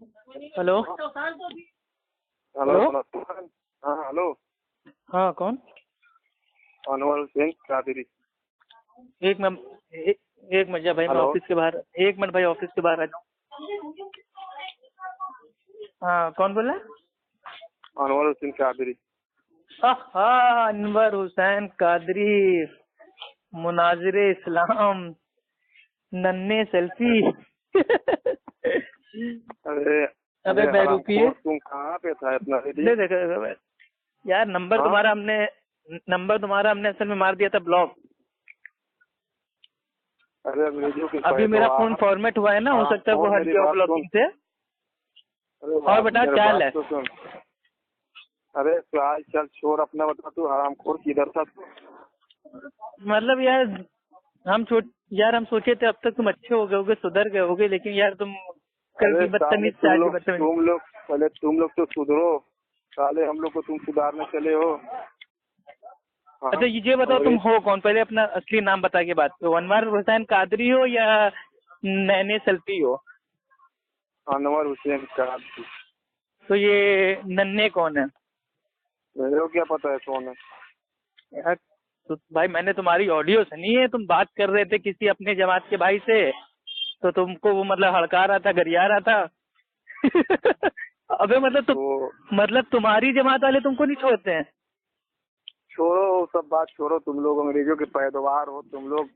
Hello. Hello. Hello. हाँ hello. हाँ कौन? अनवर हुसैन कादरी। एक मिनट एक मिनट जा भाई, मैं हेलो। ऑफिस के बाहर, एक मिनट भाई ऑफिस के बाहर आ जाऊँ। हाँ कौन बोल रहा है? अनवर हुसैन कादरी। हाँ अनवर हुसैन कादरी, मुनाजिरे इस्लाम, नन्हे सेल्फी। अरे अबे बेवकूफी, तुम कहाँ पे था इतना दे देर? दे यार, नंबर हाँ? तुम्हारा हमने असल में मार दिया था ब्लॉक। अरे अंग्रेजों के अभी मेरा फोन फॉर्मेट हुआ है ना, हो सकता है वो हट गया ब्लॉकिंग से। और बेटा क्या हाल है? अरे तो आज चल छोड़ अपना, बता तू हरामखोर किधर था तू? मतलब यार हम सोचे थे अब तक तुम अच्छे हो गए होगे, सुधर गए होगे, लेकिन यार तुम कल अरे भी साले बदतमीज से आज भी बदतमीज। तुम लोग तो सुधरो साले, हम लोग को तुम सुधारने चले हो। हाँ? अच्छा ये बताओ तुम हो कौन? पहले अपना असली नाम बता के बात करो। अनवर हुसैन कादरी हो या नैने सेल्फी हो? अनवर हुसैन कादरी। तो ये नन्हे कौन है? मेरे को क्या पता है कौन है? यार तो भाई मैंने तुम्हारी ऑडियो सुनी है, तुम बात कर रहे थे किसी अपने जमात के भाई से, तो तुमको वो मतलब हड़का रहा था, गरिया रहा था। अबे मतलब तुम्हारी जमात वाले तुमको नहीं छोड़ते हैं? छोड़ो वो सब बात, छोड़ो। तुम लोग अंग्रेजों के पैदावार हो, तुम लोग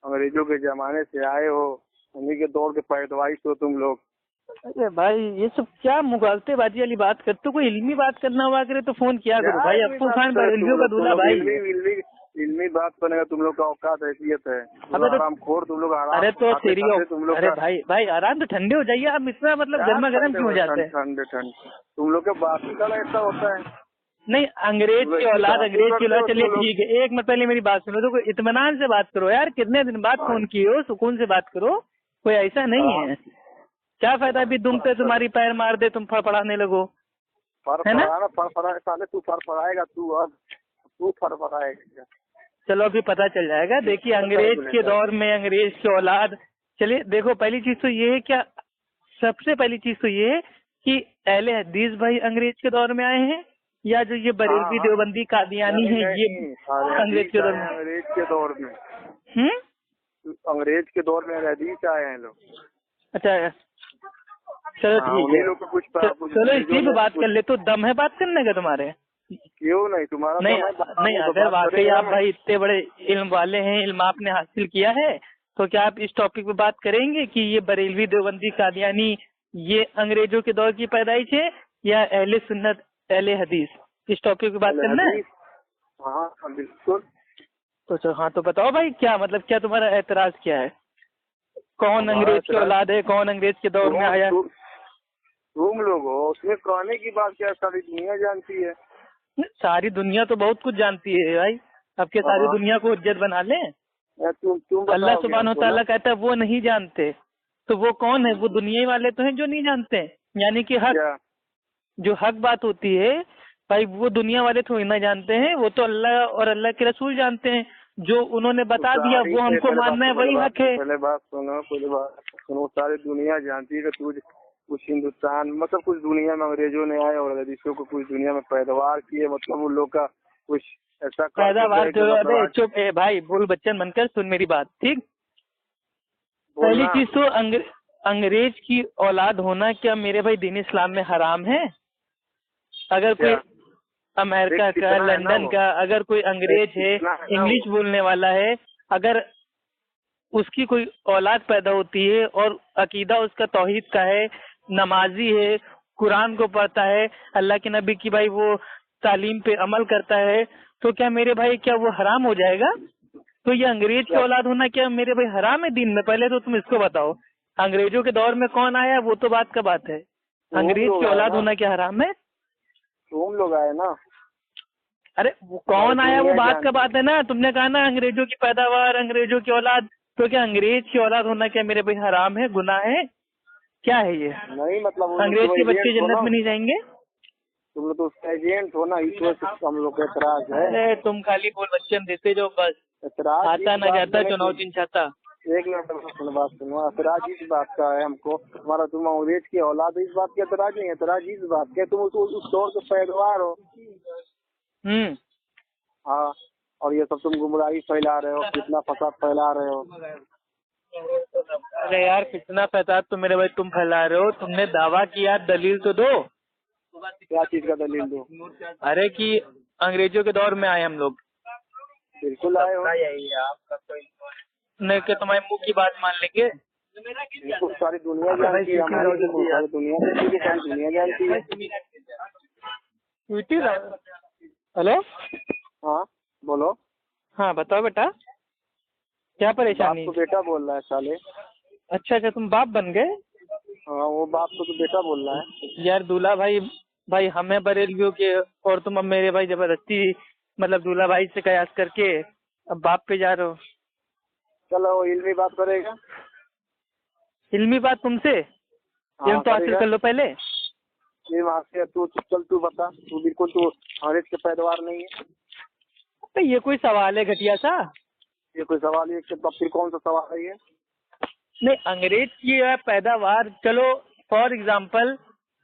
अंग्रेजों के जमाने से आए हो, उन्हीं के दौर के पैदावार हो तुम लोग। अरे भाई ये सब क्या मुगालतेबाजी वाली बात करते हो? कोई इल्मी बात करना हुआ करे तो फोन किया करो भाई। अप्पू खान बरेलवियों का दूल्हा भाई। इल्मी बात करने का तुम लोग का औकात हैसियत है? अबे तो हरामखोर तुम लोग, हराम अरे तो खाते खाते तुम लोग अरे का। भाई आराम से, ठंडे हो जाइए आप, इतना मतलब गर्मा गर्म क्यों हो जाते हैं? ठंडे तुम लोग के बात ही का ऐसा होता है। नहीं अंग्रेज की औलाद चलिए ठीक है, एक मिनट पहले मेरी बात सुनो तो, कोई इत्मीनान से बात करो यार। कितने दिन बाद फोन किए हो, सुकून से बात करो। कोई ऐसा नहीं है। क्या फायदा अभी दुम पे तुम्हारी पैर मार दे, तुम फड़फड़ाने लगो, है ना? साले तू फड़फड़ाएगा, तू फड़फड़ाएगा। चलो अभी पता चल जाएगा। देखिए अंग्रेज के दौर में अंग्रेज की औलाद, चलिए देखो पहली चीज तो ये है, क्या सबसे पहली चीज तो ये है कि अहले हदीस भाई अंग्रेज के दौर में आए हैं, या जो ये बरेलवी देवबंदी कादियानी है ये अंग्रेज के दौर में? अंग्रेज के दौर में। अंग्रेज के दौर में हदीस आए हैं लोग। अच्छा चलो ठीक है, चलो इसी पे बात कर ले। तो दम है बात करने का तुम्हारे? क्यों नहीं? तुम्हारा नहीं अगर वाकई आप भाई इतने बड़े इल्म वाले हैं, इल्म आपने हासिल किया है, तो क्या आप इस टॉपिक पे बात करेंगे कि ये बरेलवी देवबंदी कादियानी ये अंग्रेजों के दौर की पैदाइश है या अहले सुन्नत अहले हदीस? इस टॉपिक पे बात करना है? हाँ बिल्कुल। तो चलो हाँ, तो बताओ भाई क्या मतलब, क्या तुम्हारा एतराज क्या है? कौन अंग्रेज की औलाद है, कौन अंग्रेज के दौर में आया? तुम लोग हो, उसमें कहने की बात क्या, सारी दुनिया जानती है। सारी दुनिया तो बहुत कुछ जानती है भाई। अब के सारी दुनिया को हुज्जत बना ले? अल्लाह सुब्हानहू तआला कहता है वो नहीं जानते, तो वो कौन है? वो दुनिया वाले तो हैं जो नहीं जानते। यानी कि जो हक बात होती है भाई, वो दुनिया वाले थोड़ी ना जानते हैं, वो तो अल्लाह और अल्लाह के रसूल जानते हैं। जो उन्होंने बता दिया वो हमको मानना है, वही हक है। पहले बात सुनो, सारी दुनिया जानती है कि कुछ हिंदुस्तान मतलब कुछ दुनिया में अंग्रेजों ने आए और हदीसों को कुछ दुनिया में पैदावार किए, मतलब उन लोग का कुछ ऐसा पैदावार। अबे चुप है भाई, बोल बच्चन बनकर सुन मेरी बात, ठीक? पहली चीज तो अंग्रेज की औलाद होना क्या मेरे भाई दीन इस्लाम में हराम है? अगर कोई अमेरिका का, लंदन का अगर कोई अंग्रेज है, इंग्लिश बोलने वाला है, अगर उसकी कोई औलाद पैदा होती है और अकीदा उसका तौहीद का है, नमाजी है, कुरान को पढ़ता है, अल्लाह के नबी की भाई वो तालीम पे अमल करता है, तो क्या मेरे भाई क्या वो हराम हो जाएगा? तो ये अंग्रेज की औलाद होना क्या मेरे भाई हराम है दीन में? पहले तो तुम इसको बताओ, अंग्रेजों के दौर में कौन आया वो तो बात का बात है, अंग्रेज की औलाद होना क्या हराम है? तुम लोग आए ना। अरे वो कौन आया वो बात का बात है ना। तुमने कहा ना अंग्रेजों की पैदावार, अंग्रेजों की औलाद, तो क्या अंग्रेज की औलाद होना क्या मेरे भाई हराम है, गुनाह है, क्या है ये? नहीं मतलब अंग्रेज के बच्चे जन्नत में नहीं जाएंगे? तुम लोग तो उसका एजेंट हो ना, इस वजह से हम लोग का एतराज है। अरे तुम खाली बोल बच्चन देते जो बस, आता ना जाता चुनाव चिन्ह चाहता। एक मिनट सुनो, बात सुनो। एतराज इस बात का है हमको, हमारा तुम अंग्रेज की औलाद है, इस बात की एतराज नहीं है। एतराज इस बात के तुम उस दौर के पैदवार हो। हाँ, और ये सब तुम गुमराही फैला रहे हो, कितना फसाद फैला रहे हो। अरे यार कितना फसाद तो मेरे भाई तुम फैला रहे हो। तुमने दावा किया, दलील तो दो। क्या चीज का दलील दो? अरे कि अंग्रेजों के दौर में आए हम लोग। बिल्कुल आए हो। नहीं कि तुम्हारे मुंह की बात मान लेंगे। सारी दुनिया जानती है, हमारी सारी दुनिया जानती है। हेलो, हाँ बोलो। हाँ बताओ बेटा, क्या परेशानी? बाप तो बेटा बोल रहा है साले। अच्छा, तुम बाप बन गए? हाँ, वो बाप तो बेटा बोल रहा है। यार दूल्हा भाई हमें बरेलवियों के, और तुम अब मेरे भाई जबरदस्ती मतलब दूल्हा भाई से कयास करके अब बाप पे जा रहे हो। चलो वो इल्मी बात करेगा। इल्मी बात तुमसे? इल्म तो हासिल कर लो पहले। तू चल, तू बता। तू बिल्कुल तू अंग्रेज के पैदावार नहीं है। तो ये कोई सवाल है घटिया सा? ये कोई सवाल है? तो फिर कौन सा सवाल है ये? नहीं, अंग्रेज की पैदावार, चलो फॉर एग्जाम्पल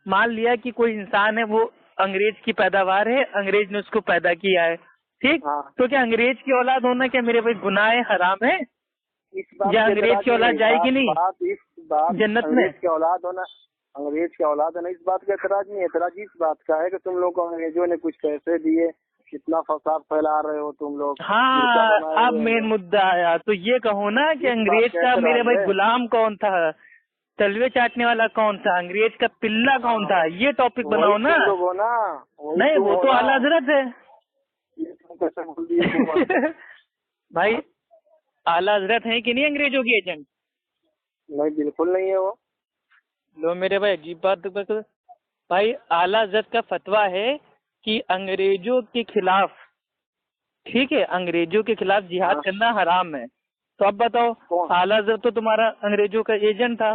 मान लिया कि कोई इंसान है वो अंग्रेज की पैदावार है, अंग्रेज ने उसको पैदा किया है, ठीक। हाँ। तो क्या अंग्रेज की औलाद होना क्या मेरे भाई गुनाह है, हराम है? या अंग्रेज की औलाद जाएगी नहीं जन्नत में? अंग्रेज की औलाद होना, अंग्रेज की औलाद है ना, इस बात का एतराज नहीं है। एतराज इस बात का है कि तुम लोग को अंग्रेजों ने कुछ पैसे दिए, कितना फसाद फैला रहे हो तुम लोग। हाँ, अब मेन मुद्दा आया। तो ये कहो ना कि अंग्रेज का मेरे भाई गुलाम कौन था, तलवे चाटने वाला कौन था, अंग्रेज का पिल्ला कौन था, ये टॉपिक बनाओ ना। नहीं, वो तो आला हजरत है भाई। आला हजरत है कि नहीं अंग्रेजों की एजेंट? नहीं, बिल्कुल नहीं है वो। लो मेरे भाई, अजीब बात भाई। आला हजरत का फतवा है कि अंग्रेजों के खिलाफ, ठीक है, अंग्रेजों के खिलाफ जिहाद करना हराम है। तो अब बताओ, आला हजरत तो तुम्हारा अंग्रेजों का एजेंट था,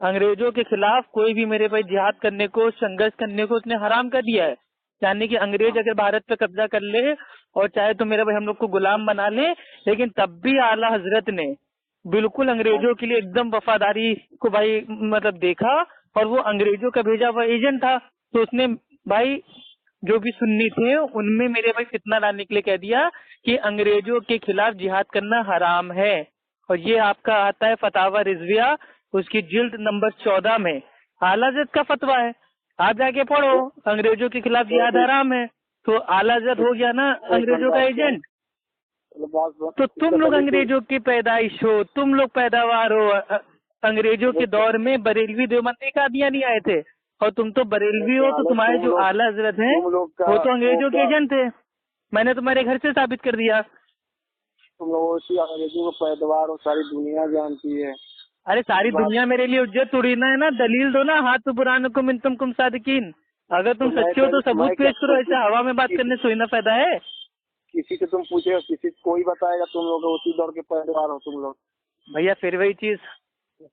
अंग्रेजों के खिलाफ कोई भी मेरे भाई जिहाद करने को, संघर्ष करने को उसने हराम कर दिया है। यानी कि अंग्रेज अगर भारत पे कब्जा कर ले और चाहे तो मेरे भाई हम लोग को गुलाम बना ले, लेकिन तब भी आला हजरत ने बिल्कुल अंग्रेजों के लिए एकदम वफादारी को भाई मतलब देखा, और वो अंग्रेजों का भेजा हुआ एजेंट था। तो उसने भाई जो भी सुन्नी थे उनमें मेरे भाई फितना लाने के लिए कह दिया कि अंग्रेजों के खिलाफ जिहाद करना हराम है। और ये आपका आता है फतावा रिजविया, उसकी जिल्द नंबर 14 में आला हजरत का फतवा है। आप जाके पढ़ो, अंग्रेजों के खिलाफ जिहाद हराम है। तो आला हजरत हो गया ना अंग्रेजों का एजेंट। तो तुम लोग अंग्रेजों की पैदाइश हो, तुम लोग पैदावार हो। अंग्रेजों के दौर में बरेलवी देवबंदी का दिया नहीं आए थे, और तुम तो बरेलवी हो। तो तुम्हारे जो आला हजरत हैं वो तो अंग्रेजों के एजेंट थे। मैंने तुम्हारे घर से साबित कर दिया। तुम लोग अंग्रेजों को पैदावार हो, सारी दुनिया जानती है। अरे सारी दुनिया मेरे लिए उज्जत थोड़ी ना है ना। दलील दो ना, हाथ तो पुराने को मिन तुम सादिकीन। अगर तुम सच्चे हो तो सबूत पेश करो। ऐसे हवा में बात करने से ना फायदा है। किसी से तुम पूछे, किसी कोई बताएगा तुम लोग उसी दौर के पैदावार हो तुम लोग। भैया फिर वही चीज,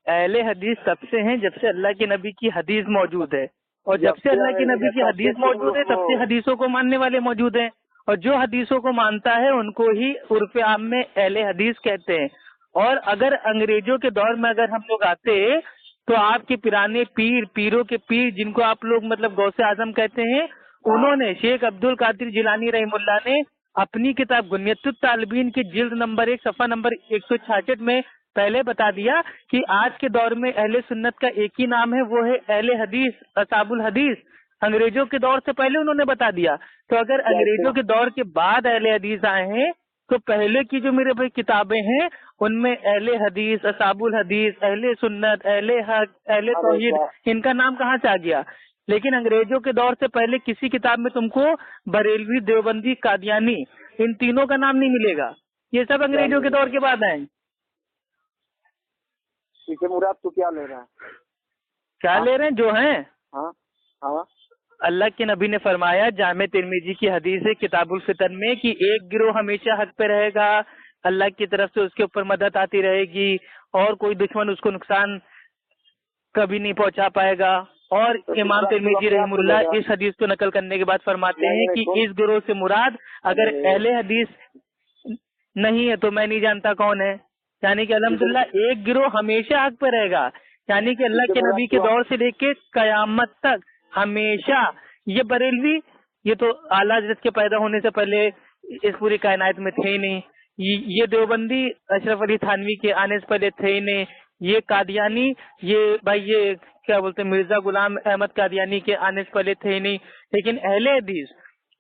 अहले हदीस सबसे हैं जब से अल्लाह के नबी की हदीस मौजूद है, और जब से अल्लाह के नबी की हदीस मौजूद है तब से हदीसों को मानने वाले मौजूद हैं। और जो हदीसों को मानता है उनको ही उर्फ आम में अहले हदीस कहते हैं। और अगर अंग्रेजों के दौर में अगर हम लोग आते तो आपके पुराने पीरों के पीर, जिनको आप लोग मतलब गौसे आजम कहते हैं, उन्होंने शेख अब्दुल कादिर जिलानी रहीमुल्लाह ने अपनी किताब गुनियतुत तालिबीन की जिल्द नंबर 1 सफा नंबर 166 में पहले बता दिया कि आज के दौर में अहले सुन्नत का एक ही नाम है, वो है अहले हदीस, असाबुल हदीस। अंग्रेजों के दौर से पहले उन्होंने बता दिया। तो अगर अंग्रेजों के दौर के बाद अहले हदीस आए हैं तो पहले की जो मेरे भाई किताबें हैं उनमें अहले हदीस, असाबुल हदीस, अहले सुन्नत, अहले हक, अहले तौहीद, इनका नाम कहाँ से आ गया? लेकिन अंग्रेजों के दौर से पहले किसी किताब में तुमको बरेलवी, देवबंदी, कादियानी, इन तीनों का नाम नहीं मिलेगा। ये सब अंग्रेजों के दौर के बाद आए। इसे मुराद तो क्या ले रहा है? क्या ले रहे हैं जो हैं? हाँ हाँ, अल्लाह के नबी ने फरमाया जामे तिरमिजी की हदीस है किताबुल फितर में कि एक गिरोह हमेशा हक पे रहेगा, अल्लाह की तरफ से उसके ऊपर मदद आती रहेगी, और कोई दुश्मन उसको नुकसान कभी नहीं पहुंचा पाएगा। और इमाम तिरमिजी रहमुल्लाह इस हदीस को नकल करने के बाद फरमाते हैं कि इस गिरोह से मुराद अगर अहले हदीस नहीं है तो मैं नहीं जानता कौन है। यानी कि अल्हम्दुलिल्लाह एक गिरोह हमेशा हक पे रहेगा, यानी कि अल्लाह के नबी के दौर से लेके कयामत तक हमेशा। ये बरेलवी ये तो आला हज़रत के पैदा होने से पहले इस पूरी कायनात में थे ही नहीं। ये देवबंदी अशरफ अली थानवी के आने से पहले थे ही नहीं। ये कादियानी ये भाई ये क्या बोलते हैं मिर्जा गुलाम अहमद कादियानी के आने से पहले थे ही नहीं। लेकिन अहले हदीस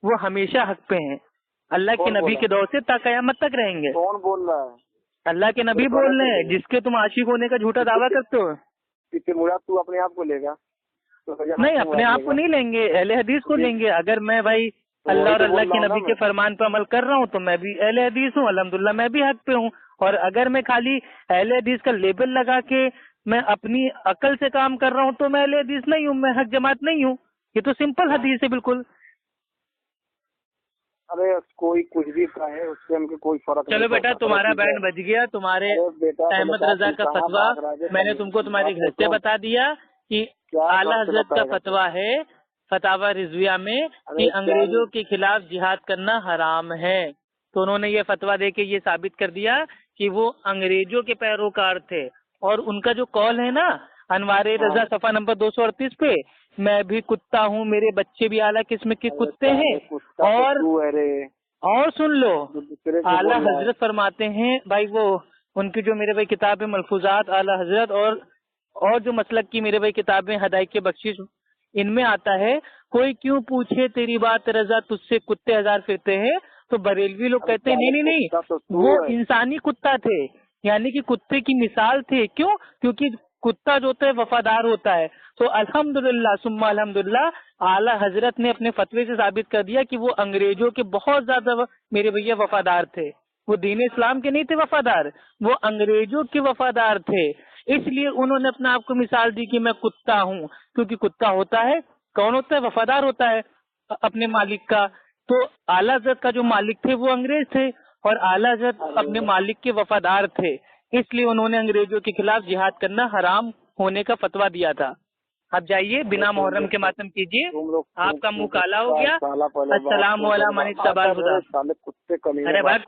वो हमेशा हक पे हैं, अल्लाह के नबी के दौर से ता कयामत तक रहेंगे। कौन बोल रहा है? अल्लाह के नबी बोल रहे हैं, जिसके तुम आशिक होने का झूठा दावा करते हो। मुराद तू अपने आप को लेगा? नहीं, अपने आप को नहीं लेंगे, अहले हदीस को लेंगे। अगर मैं भाई अल्लाह और अल्लाह के नबी के फरमान पर अमल कर रहा हूँ तो मैं भी अहले हदीस हूँ, अल्हम्दुलिल्लाह मैं भी हक पे हूँ। और अगर मैं खाली अहले हदीस का लेबल लगा के मैं अपनी अकल से काम कर रहा हूँ तो मैं अहले हदीस नहीं हूँ, मैं हक जमात नहीं हूँ। ये तो सिंपल हदीस है बिल्कुल। अरे कोई कुछ भी कहे उससे हमको कोई फर्क नहीं। चलो बेटा, तुम्हारा बैंड बज गया। तुम्हारे अहमद रजा का फतवा मैंने तुमको तुम्हारे घर से बता दिया कि आला हजरत का फतवा है फतावा रिजविया में कि अंग्रेजों के खिलाफ जिहाद करना हराम है। तो उन्होंने ये फतवा देके ये साबित कर दिया कि वो अंग्रेजों के पैरोकार थे। और उनका जो कॉल है ना अनवारे रजा सफा नंबर 238 पे, मैं भी कुत्ता हूँ, मेरे बच्चे भी आला किस्म के कुत्ते हैं। और सुन लो, आला हजरत फरमाते हैं भाई, वो उनकी जो मेरे भाई किताब है मलफूजात आला हजरत और जो मसलक की मेरे भाई किताबें हदायत के बख्शिश, इनमें आता है कोई क्यों पूछे तेरी बात रजा तुझसे कुत्ते हजार फिरते हैं। तो बरेलवी लोग कहते हैं नहीं नहीं नहीं, वो इंसानी कुत्ता थे, यानी कि कुत्ते की मिसाल थे। क्यों? क्योंकि कुत्ता जो होता है वफादार होता है। तो अल्हम्दुलिल्लाह सुम्मा अल्हम्दुलिल्लाह आला हजरत ने अपने फतवे से साबित कर दिया कि वो अंग्रेजों के बहुत ज्यादा मेरे भैया वफादार थे। वो दीन इस्लाम के नहीं थे वफादार, वो अंग्रेजों के वफादार थे। इसलिए उन्होंने अपने आप को मिसाल दी कि मैं कुत्ता हूँ, क्योंकि कुत्ता होता है कौन होता है? वफादार होता है अपने मालिक का। तो आला हजरत का जो मालिक थे वो अंग्रेज थे और आला हजरत अपने मालिक के वफादार थे, इसलिए उन्होंने अंग्रेजों के खिलाफ जिहाद करना हराम होने का फतवा दिया था। अब जाइए बिना मुहर्रम के मातम कीजिए, आपका मुंह काला हो गया। अस्सलाम वालेकुम। अरे भाई